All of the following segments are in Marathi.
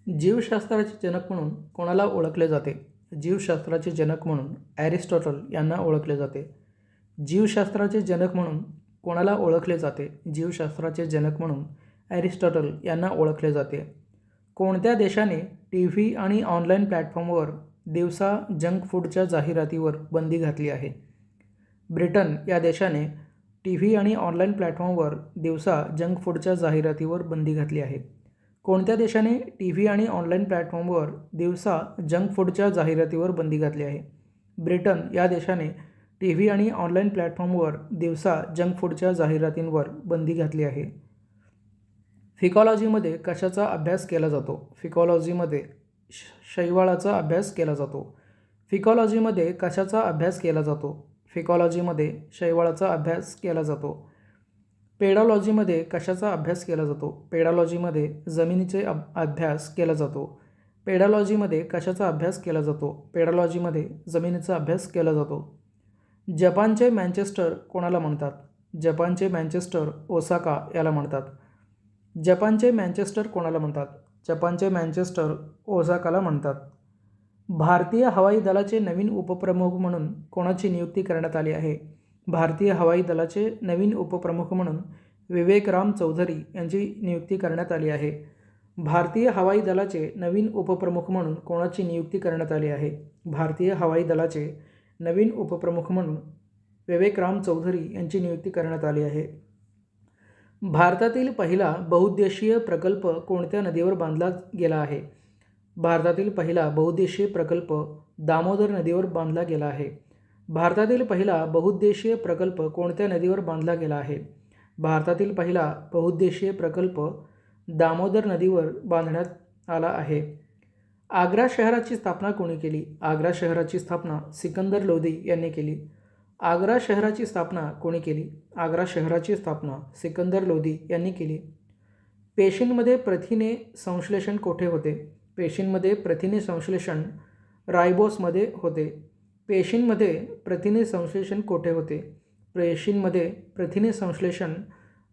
जीवशास्त्राचे जनक म्हणून कोणाला ओळखले जाते? जीवशास्त्राचे जनक म्हणून ॲरिस्टॉटल यांना ओळखले जाते. जीवशास्त्राचे जनक म्हणून कोणाला ओळखले जाते? जीवशास्त्राचे जनक म्हणून ॲरिस्टॉटल यांना ओळखले जाते. कोणत्या देशाने टीव्ही आणि ऑनलाईन प्लॅटफॉर्मवर दिवसा जंक फूडच्या जाहिरातीवर बंदी घातली आहे? ब्रिटन या देशाने टीव्ही आणि ऑनलाईन प्लॅटफॉर्मवर दिवसा जंक फूडच्या जाहिरातीवर बंदी घातली आहे. कोणत्या देशाने टीव्ही आणि ऑनलाईन प्लॅटफॉर्मवर दिवसा जंक फूडच्या जाहिरातीवर बंदी घातली आहे? ब्रिटन या देशाने टीव्ही आणि ऑनलाईन प्लॅटफॉर्मवर दिवसा जंक फूडच्या जाहिरातींवर बंदी घातली आहे. फिकॉलॉजीमध्ये कशाचा अभ्यास केला जातो? फिकॉलॉजीमध्ये शैवाळाचा अभ्यास केला जातो. फिकॉलॉजीमध्ये कशाचा अभ्यास केला जातो? फिकॉलॉजीमध्ये शैवाळाचा अभ्यास केला जातो. पेडॉलॉजीमध्ये कशाचा अभ्यास केला जातो? पेडॉलॉजीमध्ये जमिनीचे अभ्यास केला जातो. पेडॉलॉजीमध्ये कशाचा अभ्यास केला जातो? पेडॉलॉजीमध्ये जमिनीचा अभ्यास केला जातो. जपानचे मँचेस्टर कोणाला म्हणतात? जपानचे मँचेस्टर ओसाका याला म्हणतात. जपानचे मँचेस्टर कोणाला म्हणतात? जपानचे मँचेस्टर ओसाकाला म्हणतात. भारतीय हवाई दलाचे नवीन उपप्रमुख म्हणून कोणाची नियुक्ती करण्यात आली आहे? भारतीय हवाई दलाचे नवीन उपप्रमुख म्हणून विवेकराम चौधरी यांची नियुक्ती करण्यात आली आहे. भारतीय हवाई दलाचे नवीन उपप्रमुख म्हणून कोणाची नियुक्ती करण्यात आली आहे? भारतीय हवाई दलाचे नवीन उपप्रमुख म्हणून विवेकराम चौधरी यांची नियुक्ती करण्यात आली आहे. भारतातील पहिला बहुउद्देशीय प्रकल्प कोणत्या नदीवर बांधला गेला आहे? भारतातील पहिला बहुउद्देशीय प्रकल्प दामोदर नदीवर बांधला गेला आहे. भारतातील पहिला बहुउद्देशीय प्रकल्प कोणत्या नदीवर बांधला गेला आहे? भारतातील पहिला बहुउद्देशीय प्रकल्प दामोदर नदीवर बांधण्यात आला आहे. आग्रा शहराची स्थापना कोणी केली? आग्रा शहराची स्थापना सिकंदर लोधी यांनी केली. आग्रा शहराची स्थापना कोणी केली? आग्रा शहराची स्थापना सिकंदर लोधी यांनी केली. पेशींमध्ये प्रथिने संश्लेषण कोठे होते? पेशींमध्ये प्रथिने संश्लेषण रायबोसमध्ये होते. पेशींमध्ये प्रथिने संश्लेषण कोठे होते? पेशींमध्ये प्रथिने संश्लेषण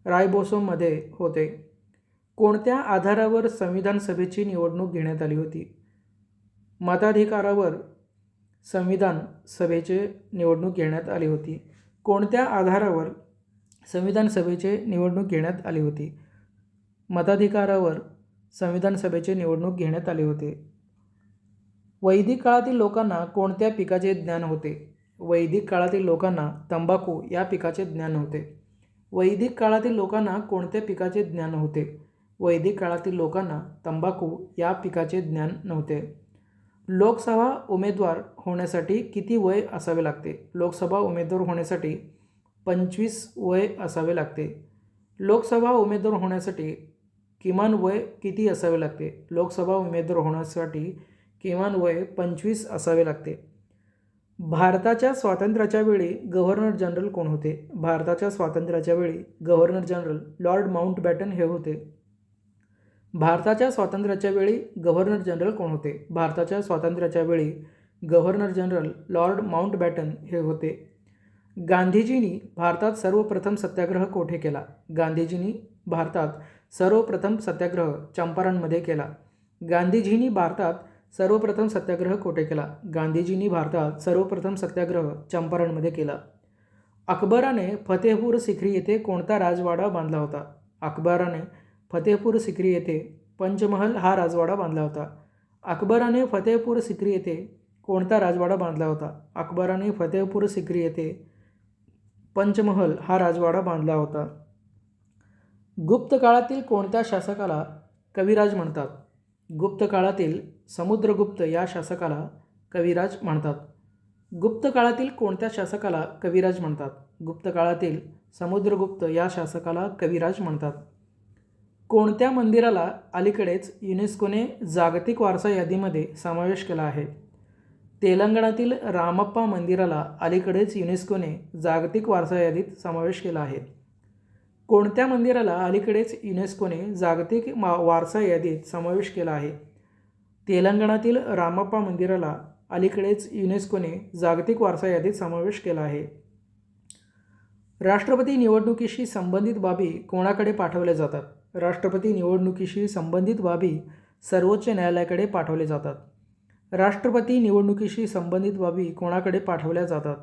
रायबोसोममध्ये होते. कोणत्या आधारावर संविधान सभेची निवडणूक घेण्यात आली होती? मताधिकारावर संविधान सभेची निवडणूक घेण्यात आली होती. कोणत्या आधारावर संविधान सभेची निवडणूक घेण्यात आली होती? मताधिकारावर संविधान सभेची निवडणूक घेण्यात आली होती. वैदिक काळातील लोकांना कोणत्या पिकाचे ज्ञान होते? वैदिक काळातील लोकांना तंबाखू या पिकाचे ज्ञान होते. वैदिक काळातील लोकांना कोणत्या पिकाचे ज्ञान होते? वैदिक काळातील लोकांना तंबाखू या पिकाचे ज्ञान नव्हते. लोकसभा उमेदवार होण्यासाठी किती वय असावे लागते? लोकसभा उमेदवार होण्यासाठी 25 वय असावे लागते. लोकसभा उमेदवार होण्यासाठी किमान वय किती असावे लागते? लोकसभा उमेदवार होण्यासाठी किमान वय 25 असावे लागते. भारताच्या स्वातंत्र्याच्या वेळी गव्हर्नर जनरल कोण होते? भारताच्या स्वातंत्र्याच्या वेळी गव्हर्नर जनरल लॉर्ड माउंटबॅटन हे होते. भारताच्या स्वातंत्र्याच्या वेळी गव्हर्नर जनरल कोण होते? भारताच्या स्वातंत्र्याच्या वेळी गव्हर्नर जनरल लॉर्ड माउंटबॅटन हे होते. गांधीजींनी भारतात सर्वप्रथम सत्याग्रह कोठे केला? गांधीजींनी भारतात सर्वप्रथम सत्याग्रह चंपारणमध्ये केला. गांधीजींनी भारतात सर्वप्रथम सत्याग्रह कोठे केला? गांधीजींनी भारतात सर्वप्रथम सत्याग्रह चंपारणमध्ये केला. अकबराने फतेहपूर सिक्री येथे कोणता राजवाडा बांधला होता? अकबराने फतेहपूर सिक्री येथे पंचमहल हा राजवाडा बांधला होता. अकबराने फतेहपूर सिक्री येथे कोणता राजवाडा बांधला होता? अकबराने फतेहपूर सिक्री येथे पंचमहल हा राजवाडा बांधला होता. गुप्त काळातील कोणत्या शासकाला कविराज म्हणतात? गुप्त काळातील समुद्रगुप्त या शासकाला कविराज म्हणतात. गुप्त काळातील कोणत्या शासकाला कविराज म्हणतात? गुप्त काळातील समुद्रगुप्त या शासकाला कविराज म्हणतात. कोणत्या मंदिराला अलीकडेच युनेस्कोने जागतिक वारसा यादीमध्ये समावेश केला आहे? तेलंगणातील रामप्पा मंदिराला अलीकडेच युनेस्कोने जागतिक वारसा यादीत समावेश केला आहे. कोणत्या मंदिराला अलीकडेच युनेस्कोने जागतिक वारसा यादीत समावेश केला आहे? तेलंगणातील रामप्पा मंदिराला अलीकडेच युनेस्कोने जागतिक वारसा यादीत समावेश केला आहे. राष्ट्रपती निवडणुकीशी संबंधित बाबी कोणाकडे पाठवल्या जातात? राष्ट्रपती निवडणुकीशी संबंधित बाबी सर्वोच्च न्यायालयाकडे पाठवले जातात. राष्ट्रपती निवडणुकीशी संबंधित बाबी कोणाकडे पाठवल्या जातात?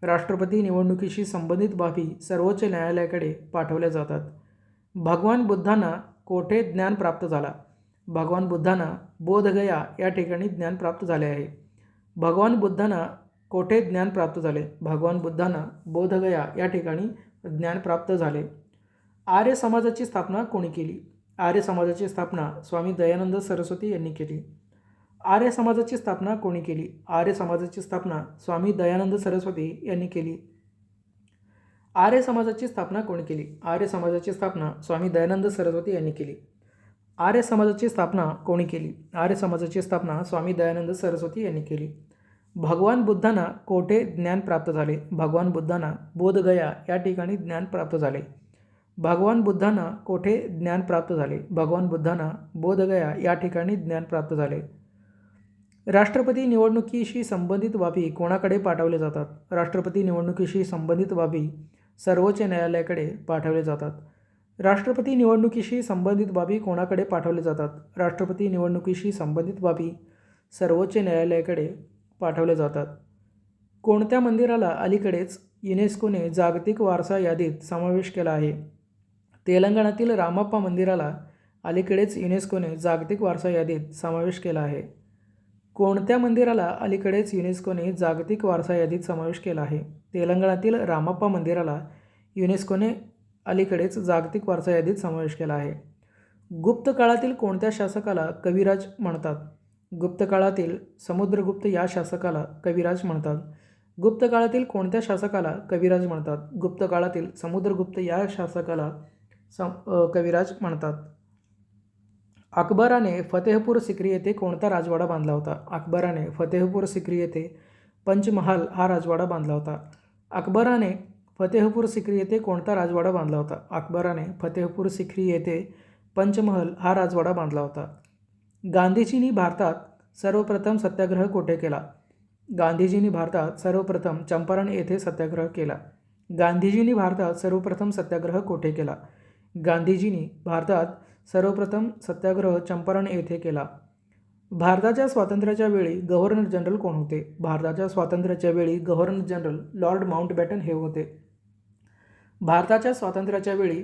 राष्ट्रपती निवडणुकीशी संबंधित बाबी सर्वोच्च न्यायालयाकडे पाठवल्या जातात. भगवान बुद्धांना कोठे ज्ञान प्राप्त झाला? भगवान बुद्धांना बोधगया या ठिकाणी ज्ञान प्राप्त झाले आहे. भगवान बुद्धांना कोठे ज्ञान प्राप्त झाले? भगवान बुद्धांना बोधगया या ठिकाणी ज्ञान प्राप्त झाले. आर्य समाजाची स्थापना कोणी केली? आर्य समाजाची स्थापना स्वामी दयानंद सरस्वती यांनी केली. आर्य समाजाची स्थापना कोणी केली? आर्य समाजाची स्थापना स्वामी दयानंद सरस्वती यांनी केली. आर्य समाजाची स्थापना कोणी केली? आर्य समाजाची स्थापना स्वामी दयानंद सरस्वती यांनी केली. आर्य समाजाची स्थापना कोणी केली? आर्य समाजाची स्थापना स्वामी दयानंद सरस्वती यांनी केली. भगवान बुद्धांना कोठे ज्ञान प्राप्त झाले? भगवान बुद्धांना बोधगया या ठिकाणी ज्ञान प्राप्त झाले. भगवान बुद्धांना कोठे ज्ञान प्राप्त झाले? भगवान बुद्धांना बोधगया या ठिकाणी ज्ञान प्राप्त झाले. राष्ट्रपती निवडणुकीशी संबंधित बाबी कोणाकडे पाठवले जातात? राष्ट्रपती निवडणुकीशी संबंधित बाबी सर्वोच्च न्यायालयाकडे पाठवले जातात. राष्ट्रपती निवडणुकीशी संबंधित बाबी कोणाकडे पाठवले जातात? राष्ट्रपती निवडणुकीशी संबंधित बाबी सर्वोच्च न्यायालयाकडे पाठवले जातात. कोणत्या मंदिराला अलीकडेच युनेस्कोने जागतिक वारसा यादीत समावेश केला आहे? तेलंगणातील रामप्पा मंदिराला अलीकडेच युनेस्कोने जागतिक वारसा यादीत समावेश केला आहे. कोणत्या मंदिराला अलीकडेच युनेस्कोने जागतिक वारसा यादीत समावेश केला आहे? तेलंगणातील रामप्पा मंदिराला युनेस्कोने अलीकडेच जागतिक वारसा यादीत समावेश केला आहे. गुप्त काळातील कोणत्या शासकाला कविराज म्हणतात? गुप्त काळातील समुद्रगुप्त या शासकाला कविराज म्हणतात. गुप्त काळातील कोणत्या शासकाला कविराज म्हणतात? गुप्त काळातील समुद्रगुप्त या शासकाला कविराज म्हणतात. अकबराने फतेहपूर सिक्री येथे कोणता राजवाडा बांधला होता? अकबराने फतेहपूर सिक्री येथे पंचमहाल हा राजवाडा बांधला होता. अकबराने फतेहपूर सिक्री येथे कोणता राजवाडा बांधला होता? अकबराने फतेहपूर सिक्री येथे पंचमहल हा राजवाडा बांधला होता. गांधीजींनी भारतात सर्वप्रथम सत्याग्रह कोठे केला? गांधीजींनी भारतात सर्वप्रथम चंपारण येथे सत्याग्रह केला. गांधीजींनी भारतात सर्वप्रथम सत्याग्रह कोठे केला? गांधीजींनी भारतात सर्वप्रथम सत्याग्रह चंपारण येथे केला. भारताच्या स्वातंत्र्याच्या वेळी गव्हर्नर जनरल कोण होते? भारताच्या स्वातंत्र्याच्या वेळी गव्हर्नर जनरल लॉर्ड माउंटबॅटन हे होते. भारताच्या स्वातंत्र्याच्या वेळी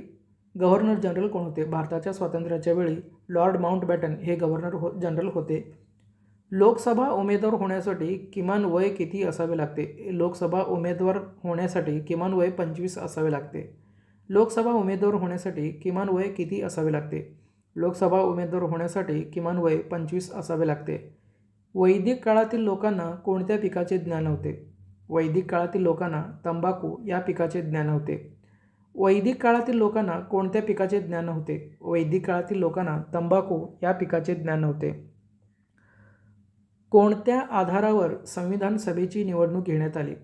गव्हर्नर जनरल कोण होते? भारताच्या स्वातंत्र्याच्या वेळी लॉर्ड माउंटबॅटन हे गव्हर्नर जनरल होते. लोकसभा उमेदवार होण्यासाठी किमान वय किती असावे लागते? लोकसभा उमेदवार होण्यासाठी किमान वय 25 असावे लागते. लोकसभा उमेदवार होण्यासाठी किमान वय किती असावे लागते? लोकसभा उमेदवार होण्यासाठी किमान वय 25 असावे लागते. वैदिक काळातील लोकांना कोणत्या पिकाचे ज्ञान होते? वैदिक काळातील लोकांना तंबाखू या पिकाचे ज्ञान होते. वैदिक काळातील लोकांना कोणत्या पिकाचे ज्ञान होते? वैदिक काळातील लोकांना तंबाखू या पिकाचे ज्ञान होते. कोणत्या आधारावर संविधान सभेची निवडणूक घेण्यात आली?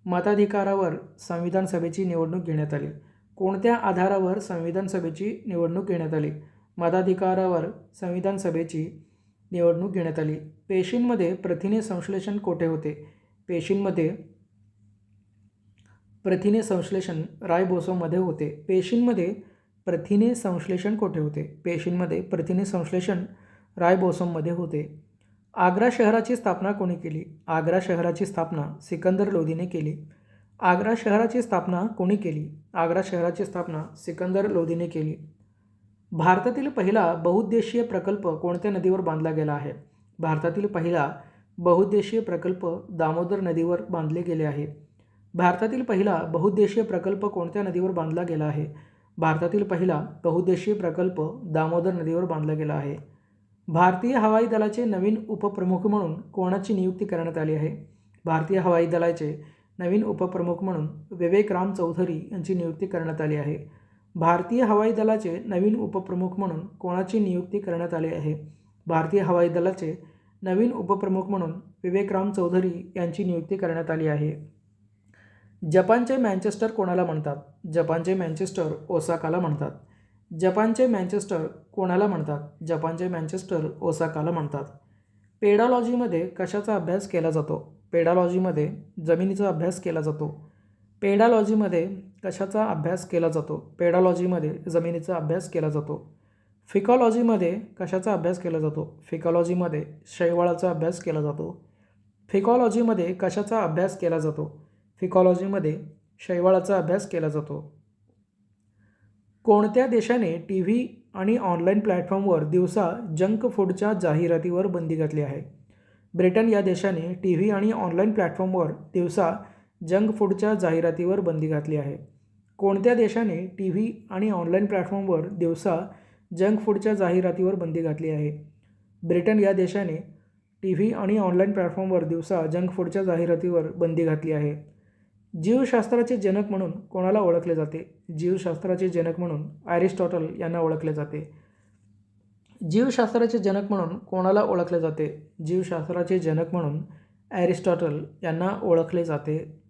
मताधिकारावर संविधान सभेची निवडणूक घेण्यात आली. कोणत्या आधारावर संविधान सभेची निवडणूक घेण्यात आली? मताधिकारावर संविधान सभेची निवडणूक घेण्यात आली. पेशींमध्ये प्रथिने संश्लेषण कोठे होते? पेशींमध्ये प्रथिने संश्लेषण रायबोसोममध्ये होते. पेशींमध्ये प्रथिने संश्लेषण कोठे होते? पेशींमध्ये प्रथिने संश्लेषण रायबोसोममध्ये होते. आग्रा शहराची स्थापना कोणी केली? आग्रा शहराची स्थापना सिकंदर लोधीने केली. आग्रा शहराची स्थापना कोणी केली? आग्रा शहराची स्थापना सिकंदर लोधीने केली. भारतातील पहिला बहुउद्देशीय प्रकल्प कोणत्या नदीवर बांधला गेला आहे? भारतातील पहिला बहुउद्देशीय प्रकल्प दामोदर नदीवर बांधले गेले आहे. भारतातील पहिला बहुउद्देशीय प्रकल्प कोणत्या नदीवर बांधला गेला आहे? भारतातील पहिला बहुउद्देशीय प्रकल्प दामोदर नदीवर बांधला गेला आहे. भारतीय हवाई दलाचे नवीन उपप्रमुख म्हणून कोणाची नियुक्ती करण्यात आली आहे? भारतीय हवाई दलाचे नवीन उपप्रमुख म्हणून विवेक राम चौधरी यांची नियुक्ती करण्यात आली आहे. भारतीय हवाई दलाचे नवीन उपप्रमुख म्हणून कोणाची नियुक्ती करण्यात आली आहे? भारतीय हवाई दलाचे नवीन उपप्रमुख म्हणून विवेक राम चौधरी यांची नियुक्ती करण्यात आली आहे. जपानचे मँचेस्टर कोणाला म्हणतात? जपानचे मँचेस्टर ओसाकाला म्हणतात. जपानचे मँचेस्टर कोणाला म्हणतात? जपानचे मँचेस्टर ओसाकाला म्हणतात. पेडालॉजीमध्ये कशाचा अभ्यास केला जातो? पेडालॉजीमध्ये जमिनीचा अभ्यास केला जातो. पेडालॉजीमध्ये कशाचा अभ्यास केला जातो? पेडालॉजीमध्ये जमिनीचा अभ्यास केला जातो. फिकॉलॉजीमध्ये कशाचा अभ्यास केला जातो? फिकॉलॉजीमध्ये शैवाळाचा अभ्यास केला जातो. फिकॉलॉजीमध्ये कशाचा अभ्यास केला जातो? फिकॉलॉजीमध्ये शैवाळाचा अभ्यास केला जातो. कोणत्या देशाने टी व्ही आणि ऑनलाईन प्लॅटफॉर्मवर दिवसा जंक फूडच्या जाहिरातीवर बंदी घातली आहे? ब्रिटन या देशाने टी व्ही आणि ऑनलाईन प्लॅटफॉर्मवर दिवसा जंक फूडच्या जाहिरातीवर बंदी घातली आहे. कोणत्या देशाने टी व्ही आणि ऑनलाईन प्लॅटफॉर्मवर दिवसा जंक फूडच्या जाहिरातीवर बंदी घातली आहे? ब्रिटन या देशाने टी व्ही आणि ऑनलाईन प्लॅटफॉर्मवर दिवसा जंक फूडच्या जाहिरातीवर बंदी घातली आहे. जीवशास्त्राचे जनक म्हणून कोणाला ओळखले जाते? जीवशास्त्राचे जनक म्हणून ॲरिस्टॉटल यांना ओळखले जाते. जीवशास्त्राचे जनक म्हणून कोणाला ओळखले जाते? जीवशास्त्राचे जनक म्हणून ॲरिस्टॉटल यांना ओळखले जाते.